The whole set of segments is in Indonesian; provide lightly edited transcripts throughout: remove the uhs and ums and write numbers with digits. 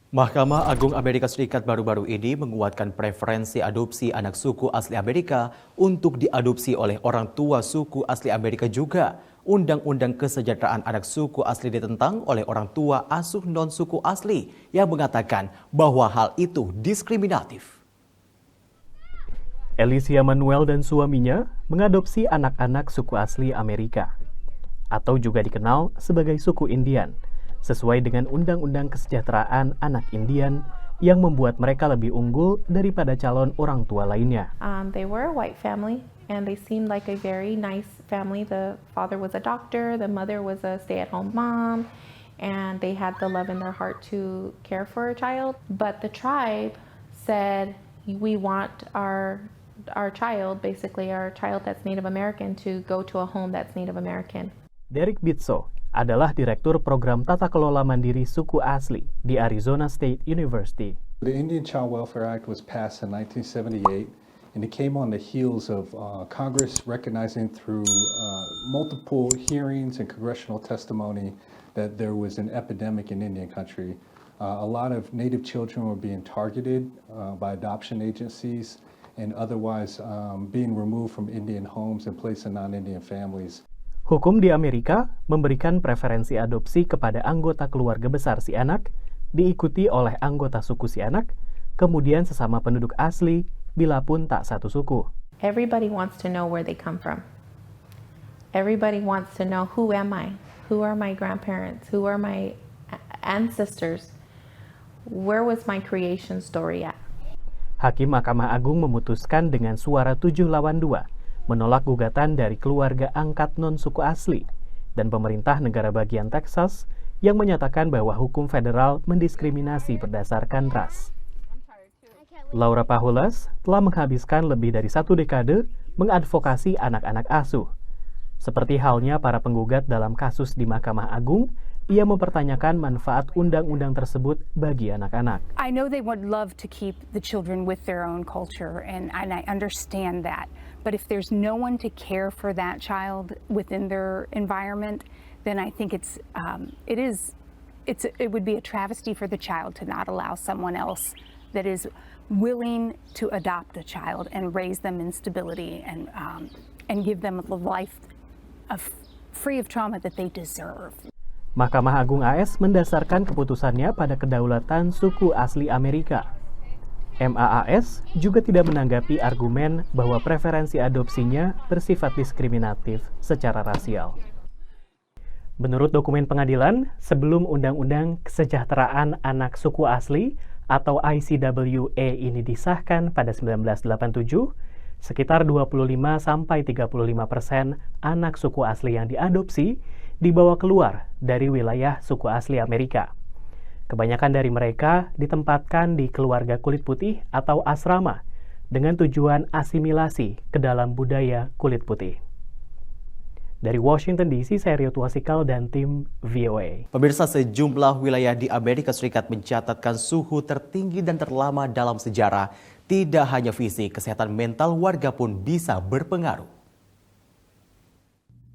Mahkamah Agung Amerika Serikat baru-baru ini menguatkan preferensi adopsi anak suku asli Amerika untuk diadopsi oleh orang tua suku asli Amerika juga. Undang-undang kesejahteraan anak suku asli ditentang oleh orang tua asuh non-suku asli yang mengatakan bahwa hal itu diskriminatif. Alicia Manuel dan suaminya mengadopsi anak-anak suku asli Amerika, atau juga dikenal sebagai suku Indian, sesuai dengan Undang-Undang Kesejahteraan Anak Indian yang membuat mereka lebih unggul daripada calon orang tua lainnya. They were a white family and they seemed like a very nice family. The father was a doctor, the mother was a stay-at-home mom, and they had the love in their heart to care for a child. But the tribe said, we want our child, basically our child that's Native American, to go to a home that's Native American. Derek Bitso adalah Direktur Program Tata Kelola Mandiri Suku Asli di Arizona State University. The Indian Child Welfare Act was passed in 1978, and it came on the heels of Congress recognizing through multiple hearings and congressional testimony that there was an epidemic in Indian country. A lot of Native children were being targeted by adoption agencies and otherwise being removed from Indian homes and placed in non-Indian families. Hukum di Amerika memberikan preferensi adopsi kepada anggota keluarga besar si anak, diikuti oleh anggota suku si anak, kemudian sesama penduduk asli, bila pun tak satu suku. Everybody wants to know where they come from. Everybody wants to know, who am I? Who are my grandparents? Who are my ancestors? Where was my creation story at? Hakim Mahkamah Agung memutuskan dengan suara 7-2 menolak gugatan dari keluarga angkat non-suku asli dan pemerintah negara bagian Texas yang menyatakan bahwa hukum federal mendiskriminasi berdasarkan ras. Laura Pahulas telah menghabiskan lebih dari 1 dekade mengadvokasi anak-anak asuh. Seperti halnya para penggugat dalam kasus di Mahkamah Agung, ia mempertanyakan manfaat undang-undang tersebut bagi anak-anak. I know they would love to keep the children with their own culture, and I understand that. But if there's no one to care for that child within their environment, then I think it would be a travesty for the child to not allow someone else that is willing to adopt a child and raise them in stability and give them a life free of trauma that they deserve. Mahkamah Agung AS mendasarkan keputusannya pada kedaulatan suku asli Amerika. MAAS juga tidak menanggapi argumen bahwa preferensi adopsinya bersifat diskriminatif secara rasial. Menurut dokumen pengadilan, sebelum Undang-Undang Kesejahteraan Anak Suku Asli atau ICWA ini disahkan pada 1987, sekitar 25-35% anak suku asli yang diadopsi dibawa keluar dari wilayah suku asli Amerika. Kebanyakan dari mereka ditempatkan di keluarga kulit putih atau asrama dengan tujuan asimilasi ke dalam budaya kulit putih. Dari Washington DC, saya Rio Tuasikal dan tim VOA. Pemirsa, sejumlah wilayah di Amerika Serikat mencatatkan suhu tertinggi dan terlama dalam sejarah. Tidak hanya fisik, kesehatan mental warga pun bisa berpengaruh.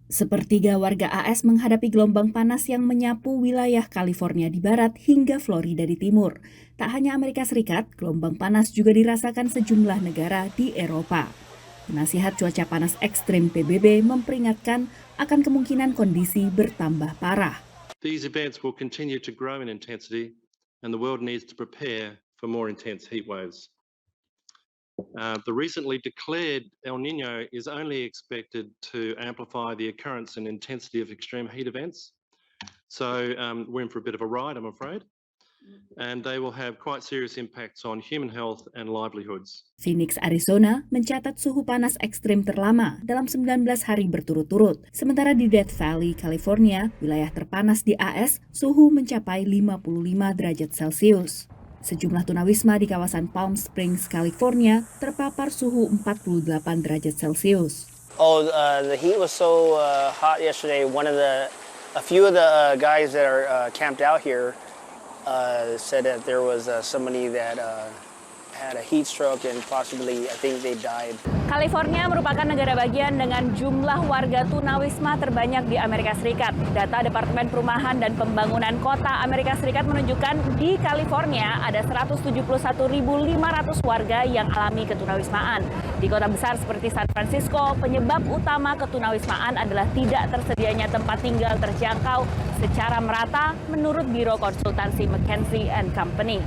Sepertiga warga AS menghadapi gelombang panas yang menyapu wilayah California di barat hingga Florida di timur. Tak hanya Amerika Serikat, gelombang panas juga dirasakan sejumlah negara di Eropa. Penasihat cuaca panas ekstrim PBB memperingatkan akan kemungkinan kondisi bertambah parah. These events will continue to grow in intensity and the world needs to prepare for more intense heat waves. The recently declared El Nino is only expected to amplify the occurrence and intensity of extreme heat events. So we're in for a bit of a ride, I'm afraid. And they will have quite serious impacts on human health and livelihoods. Phoenix, Arizona mencatat suhu panas ekstrim terlama dalam 19 hari berturut-turut. Sementara di Death Valley, California, wilayah terpanas di AS, suhu mencapai 55 derajat Celcius. Sejumlah tunawisma di kawasan Palm Springs, California, terpapar suhu 48 derajat Celcius. The heat was so hot yesterday. A few of the guys that are camped out here said that there was somebody that had a heat stroke and possibly, I think they died. California merupakan negara bagian dengan jumlah warga tunawisma terbanyak di Amerika Serikat. Data Departemen Perumahan dan Pembangunan Kota Amerika Serikat menunjukkan di California ada 171.500 warga yang alami ketunawismaan. Di kota besar seperti San Francisco, penyebab utama ketunawismaan adalah tidak tersedianya tempat tinggal terjangkau secara merata menurut Biro Konsultansi McKinsey & Company.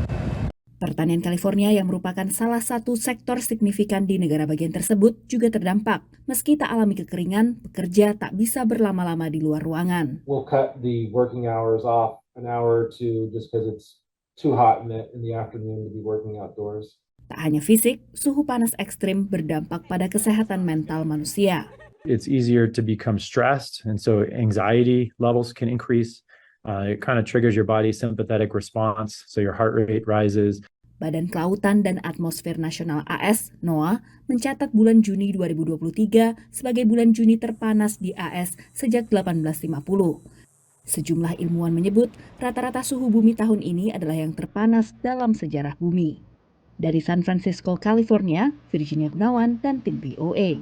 Pertanian California yang merupakan salah satu sektor signifikan di negara bagian tersebut juga terdampak. Meski tak alami kekeringan, pekerja tak bisa berlama-lama di luar ruangan. We'll cut the working hours off an hour or two just because it's too hot in the afternoon to be working outdoors. Tak hanya fisik, suhu panas ekstrim berdampak pada kesehatan mental manusia. It's easier to become stressed, and so anxiety levels can increase. It kind of triggers your body's sympathetic response, so your heart rate rises. Badan Kelautan dan Atmosfer Nasional AS, NOAA, mencatat bulan Juni 2023 sebagai bulan Juni terpanas di AS sejak 1850. Sejumlah ilmuwan menyebut rata-rata suhu bumi tahun ini adalah yang terpanas dalam sejarah bumi. Dari San Francisco, California, Virginia Gunawan dan tim VOA.